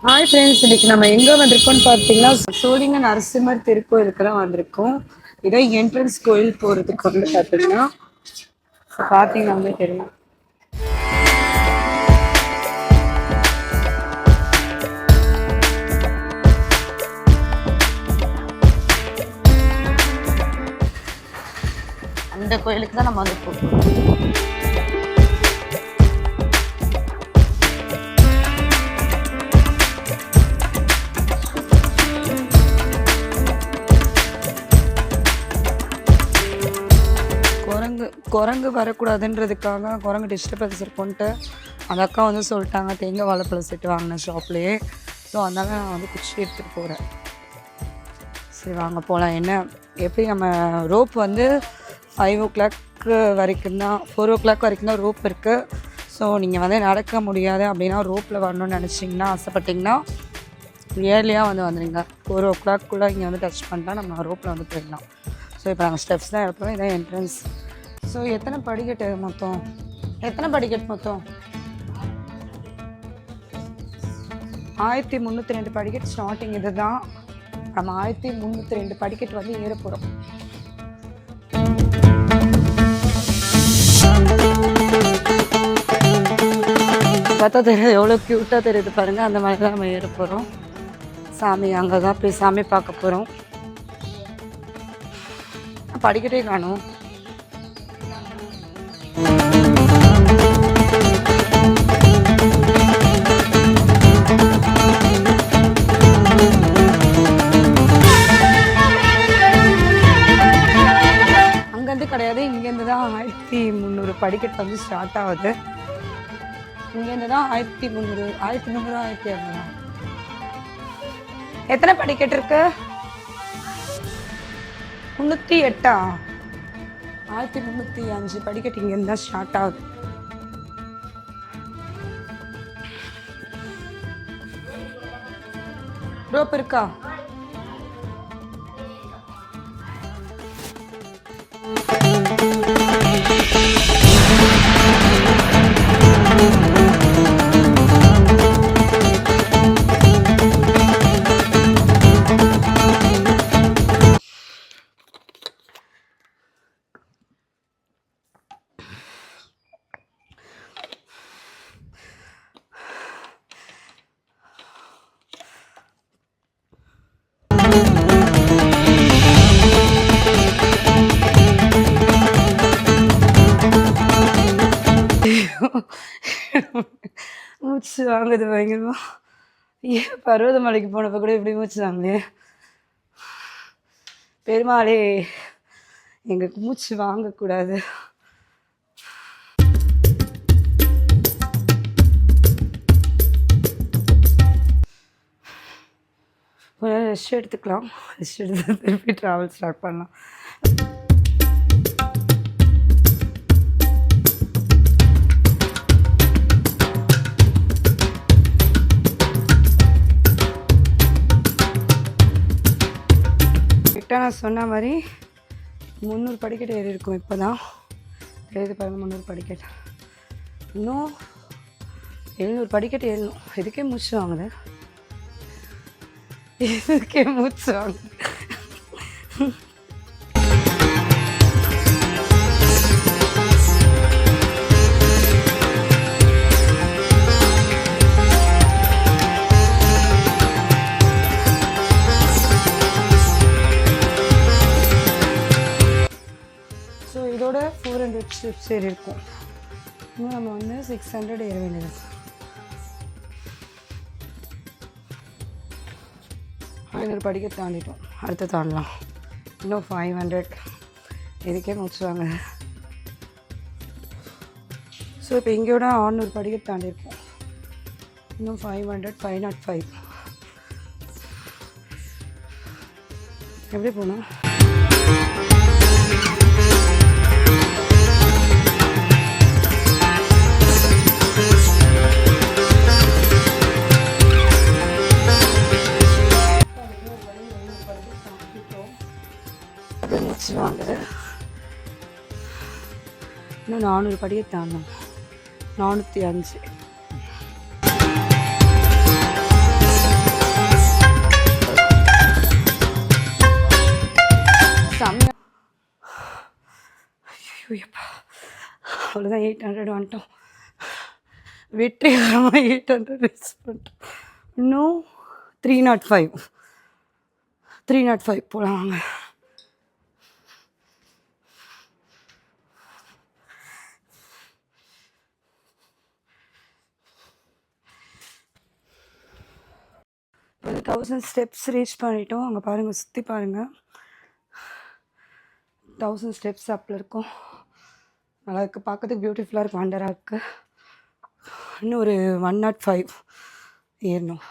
Hi friends, இன்னைக்கு நம்ம எங்கே வந்திருக்கோம்னு பார்த்தீங்கன்னா சோழிங்க நரசிம்மர் திருக்கோயிலுக்கு தான் வந்திருக்கோம். இதான் என்ட்ரன்ஸ் கோயில் போகிறதுக்கு வந்து பார்த்தீங்கன்னா பார்த்தீங்கன்னாலே தெரியும். அந்த கோயிலுக்கு தான் நம்ம வந்து போகிறோம். குரங்கு வரக்கூடாதுன்றதுக்காக குரங்கு டிஸ்டர்பன்ஸ் இருக்கும்ன்ட்டு அந்த அக்கா வந்து சொல்லிட்டாங்க, தேங்காய் வாழைப்பழம் செட்டு வாங்கினேன் ஷாப்லேயே. ஸோ அதனால் நான் வந்து குச்சி எடுத்துகிட்டு போகிறேன். சரி வாங்க போகலாம். என்ன எப்படி நம்ம ரோப் வந்து 5 o'clock வரைக்கும் தான், 4 o'clock வரைக்கும் தான் ரோப் இருக்குது. ஸோ நீங்கள் வந்து நடக்க முடியாது அப்படின்னா ரோப்பில் வரணும்னு நினச்சிங்கன்னா ஆசைப்பட்டிங்கன்னா ஏர்லியாக வந்து வந்துடுங்க. 4 o'clock இங்கே வந்து டச் பண்ணிட்டா நம்ம ரோப்பில் வந்து போயிடலாம். ஸோ இப்போ நாங்கள் ஸ்டெப்ஸ் தான் எடுப்போம். இதான் என்ட்ரன்ஸ். ஸோ எத்தனை படிக்கட்டு மொத்தம் 1302 படிக்கட்டு ஸ்டார்டிங். இது தான் நம்ம 1302 படிக்கட்டு வந்து ஏற போகிறோம். பார்த்தா தெரியுது எவ்வளோ க்யூட்டாக தெரியுது பாருங்கள். அந்த மாதிரி தான் நம்ம ஏற போகிறோம். சாமி அங்கே தான் போய் சாமி பார்க்க போகிறோம். படிக்கட்டே காணும். அங்கேருந்து கிடையாது, இங்கேருந்து தான் 1300 படிக்கட்டு வந்து ஸ்டார்ட் ஆகுது. இங்கேருந்து தான் 1300 1200. எத்தனை படிக்கட்டு இருக்கு? 308. 1305 படிக்கட்டு இங்கேருந்து தான் ஸ்டார்ட் ஆகுது. ரோப் இருக்கா? மூச்சு வாங்குது பயங்கரமா. ஏன் பர்வதமலைக்கு போனப்போ கூட இப்படி மூச்சு வாங்கலையே. பெருமாளே எங்களுக்கு மூச்சு வாங்கக்கூடாது. கொஞ்சம் ரெஸ்ட் எடுத்துக்கலாம். ரெஸ்ட் எடுத்து திருப்பி ட்ராவல் ஸ்டார்ட் பண்ணலாம். நான் சொன்ன மாதிரி 300 படிக்கட்டு ஏறி இருக்கும். இப்போ தான் தெரியுது பாருங்கள் 300 படிக்கட்டு. இன்னும் 700 படிக்கட்டு ஏறணும். இதுக்கே மூச்சு வாங்குது. இதோட 400 ஸ்டெப்ஸ் ஏறி இருக்கும். இன்னும் நம்ம வந்து 600 ஏற வேண்டியது. 500 படிக்க தாண்டிட்டோம். அடுத்து தாண்டலாம். இன்னும் 500. இதுக்கே முடிச்சுவாங்க. ஸோ இப்போ இங்கேயோட 600 படிக்க தாண்டியிருக்கோம். இன்னும் 500, 505. எப்படி போகணும்? வாங்குது. இன்னும் 400 படியை தாண்டணும். 405. அவ்வளோதான் 800 வந்துட்டோம். வெற்றிகரமாக 800 ரீச் பண்ணிட்டோம். இன்னும் 305 போகலாம் வாங்க. ஒரு 1000 ஸ்டெப்ஸ் ரீச் பண்ணிட்டோம். அங்கே பாருங்கள், சுற்றி பாருங்கள், 1000 ஸ்டெப்ஸ் அப்பில் இருக்கும். நல்லா இருக்குது, பார்க்கறதுக்கு பியூட்டிஃபுல்லாக இருக்குது, வண்டராக இருக்குது. இன்னும் ஒரு 105 ஏறணும்.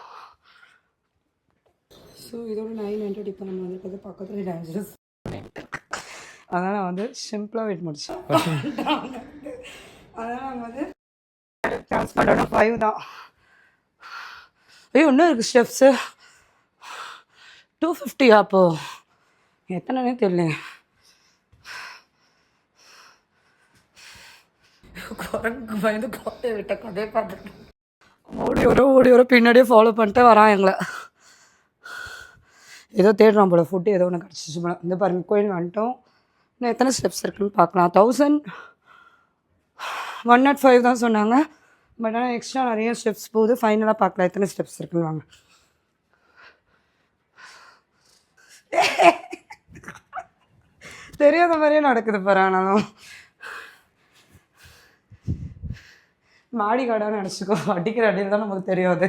ஸோ இதோட 900 இப்போ நம்ம வந்துருக்கிறது பக்கத்தில் டேஞ்சரஸ். அதனால் நான் வந்து சிம்பிளாக வெயிட் முடிச்சேன். அதனால் நாங்கள் வந்து டிரான்ஸ்போர்ட்டோட 5 தான். ஐயோ இன்னும் இருக்குது ஸ்டெப்ஸு. 250 அப்போது எத்தனைனே தெரியல. குரங்கு பயந்து கோட்டையை விட்ட கதையை பார்த்துட்டு ஓடி வர பின்னாடியே ஃபாலோ பண்ணிட்டு வரான் எங்களை. ஏதோ தேடுறான் போல், ஃபுட்டு ஏதோ ஒன்று கிடச்சிச்சு போல. இந்த பாருங்கள், கோயில் வந்துட்டோம். இன்னும் எத்தனை ஸ்டெப்ஸ் இருக்குன்னு பார்க்கலாம். 1105 தான் சொன்னாங்க. பட் ஆனால் எக்ஸ்ட்ரா நிறைய ஸ்டெப்ஸ் போகுது. ஃபைனலாக பார்க்கலாம் எத்தனை ஸ்டெப்ஸ் இருக்குன்னு வாங்க. தெரியாத மாதிரியே நடக்குது பாரு. ஆனாலும் மாடி காடான்னு நினச்சிக்கோ, அடிக்கிற அடியில் தான் நமக்கு தெரியாது.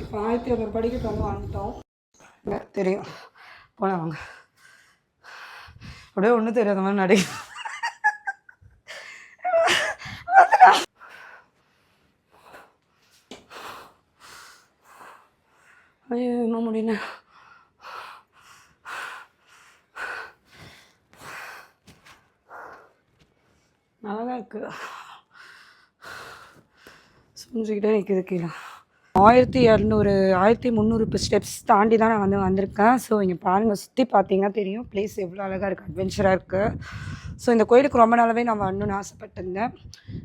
இப்போ 1100 படிக்கிட்டு வந்து வந்துட்டோம். தெரியும் போல வாங்க. அப்படியே ஒன்றும் தெரியாத மாதிரி நடி. ஐயோ இன்னும் முடியல. நல்லா தான் இருக்குது. செஞ்சுக்கிட்டே நிற்கிது கீழே. 1200 1300 ஸ்டெப்ஸ் தாண்டி தான் நான் வந்து வந்திருக்கேன். ஸோ இங்கே பாருங்கள், சுற்றி பார்த்தீங்கன்னா தெரியும் பிளேஸ் எவ்வளோ அழகாக இருக்குது, அட்வென்ச்சராக இருக்குது. ஸோ இந்த கோயிலுக்கு ரொம்ப நாளாகவே நான் வரணும்னு ஆசைப்பட்டிருந்தேன்.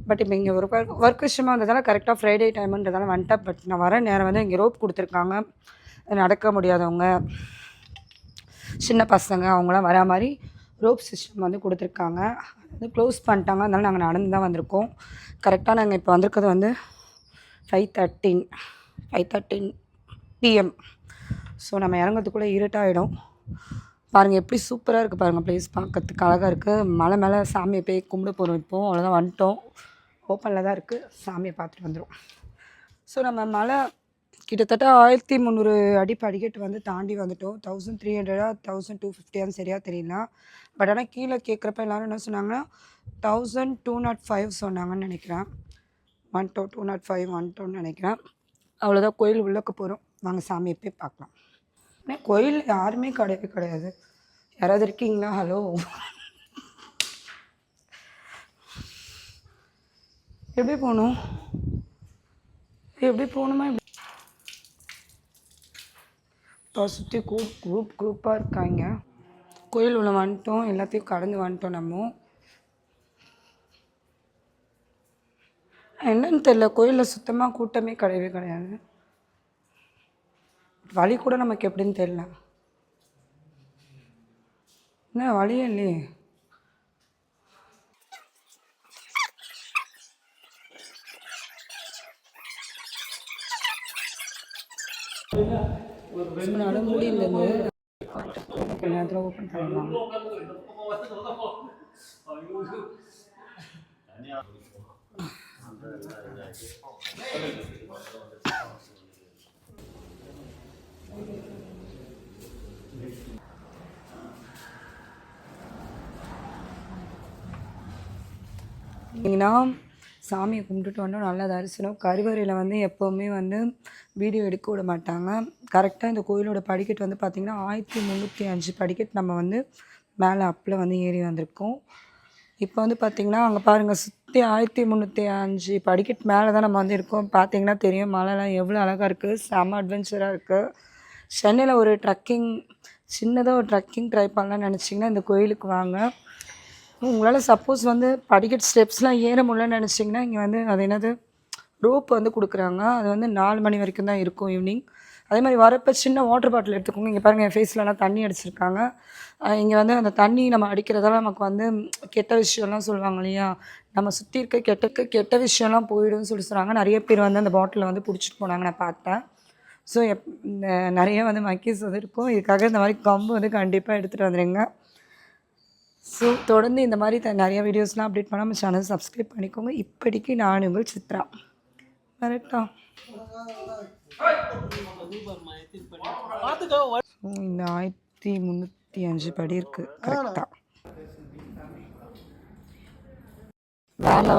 பட் இப்போ இங்கே ஒரு ஒர்க் விஷயமாக இருந்ததால் கரெக்டாக ஃப்ரைடே டைமுன்றதால வந்துட்டேன். பட் நான் வர நேரம் வந்து இங்கே ரோப் கொடுத்துருக்காங்க. நடக்க முடியாதவங்க, சின்ன பசங்க அவங்களாம் வரா மாதிரி ரோப் சிஸ்டம் வந்து கொடுத்துருக்காங்க. அது வந்து க்ளோஸ் பண்ணிட்டாங்க. அதனால் நாங்கள் நடந்து தான் வந்திருக்கோம். கரெக்டாக நாங்கள் இப்போ வந்திருக்கிறது வந்து 5:13 PM. ஸோ நம்ம இறங்கிறதுக்குள்ளே இருட்டாகிடும். பாருங்கள் எப்படி சூப்பராக இருக்குது பாருங்கள், ப்ளேஸ் பார்க்கறதுக்கு அழகாக இருக்குது. மலை மேலே சாமியை போய் கும்பிட போகிறோம். இப்போது அவ்வளோதான் வந்துட்டோம். ஓப்பனில் தான் இருக்குது, சாமியை பார்த்துட்டு வந்துடும். ஸோ நம்ம மலை கிட்டத்தட்ட 1300 அடி படிக்கட்டு வந்து தாண்டி வந்துட்டோம். 1300 1250 சரியாக தெரியல. பட் ஆனால் கீழே கேட்குறப்ப எல்லோரும் என்ன சொன்னாங்கன்னா 1205 சொன்னாங்கன்னு நினைக்கிறேன். 205 வந்துட்டோன்னு நினைக்கிறேன். அவ்வளோதான், கோயில் உள்ளக்க போகிறோம். வாங்க சாமியை போய் பார்க்கலாம். ஆனால் கோயில் யாருமே கிடையவே கிடையாது. யாராவது இருக்கீங்களா? ஹலோ, எப்படி போகணும்? எப்படி போகணுமா? சுற்றி குரூப்பாக இருக்காங்க. கோயில் உள்ள வந்துட்டோம், எல்லாத்தையும் கடந்து வந்துட்டோம். நம்ம என்னன்னு தெரியல, கோயிலில் சுத்தமாக கூட்டமே கிடையவே கிடையாது. வழி கூட நமக்கு எப்படின்னு தெரியல. என்ன வழியே இல்லையே. நடமுடி இல்லைங்க, நேரத்தில் ஓப்பன் பண்ணிடலாம். பார்த்தீங்கன்னா சாமியை கும்பிட்டுட்டு வந்தோம், நல்ல தரிசனம். கருவறையில் வந்து எப்போவுமே வந்து வீடியோ எடுக்க விட மாட்டாங்க. கரெக்டாக இந்த கோயிலோட படிக்கட்டு வந்து பார்த்திங்கன்னா 1305 படிக்கட்டு நம்ம வந்து மேலே அப்பில் வந்து ஏறி வந்திருக்கோம். இப்போ வந்து பார்த்திங்கன்னா அங்கே பாருங்கள், சுற்றி 1305 படிக்கட்டு மேலே தான் நம்ம வந்து இருக்கோம். பார்த்திங்கன்னா தெரியும் மலைலாம் எவ்வளோ அழகாக இருக்குது, செம்ம அட்வென்ச்சராக இருக்குது. சென்னையில் ஒரு ட்ரக்கிங், சின்னதாக ஒரு ட்ரக்கிங் ட்ரை பண்ணலான்னு நினச்சிங்கன்னா இந்த கோயிலுக்கு வாங்க. உங்களால் சப்போஸ் வந்து படிக்கட்டு ஸ்டெப்ஸ்லாம் ஏற முடியலன்னு நினச்சிங்கன்னா இங்கே வந்து அது என்னது ரோப் வந்து கொடுக்குறாங்க. அது வந்து 4 மணி வரைக்கும் தான் இருக்கும் ஈவினிங். அதே மாதிரி வரப்போ சின்ன வாட்டர் பாட்டில் எடுத்துக்கோங்க. இங்கே பாருங்கள், என் ஃபேஸ்லலாம் தண்ணி அடிச்சிருக்காங்க. இங்கே வந்து அந்த தண்ணி நம்ம அடிக்கிறதால நமக்கு வந்து கெட்ட விஷயம்லாம் சொல்லுவாங்க இல்லையா, நம்ம சுற்றி இருக்க கெட்ட விஷயம்லாம் போயிடும்னு சொல்கிறாங்க. நிறைய பேர் வந்து அந்த பாட்டிலை வந்து பிடிச்சிட்டு போனாங்க, நான் பார்த்தேன். ஸோ நிறைய வந்து மக்கீஸ் வந்து இருக்கும். இதுக்காக இந்த மாதிரி கம்பு வந்து கண்டிப்பாக எடுத்துகிட்டு வந்துடுங்க. ஸோ தொடர்ந்து இந்த மாதிரி நிறைய வீடியோஸ்லாம் அப்டேட் பண்ணால் நம்ம சேனல் சப்ஸ்கிரைப் பண்ணிக்கோங்க. இப்படிக்கு நான் உங்கள் சித்ரா. கரெக்டா? இந்த 1305 படி இருக்குது. கரெக்டாக வேலை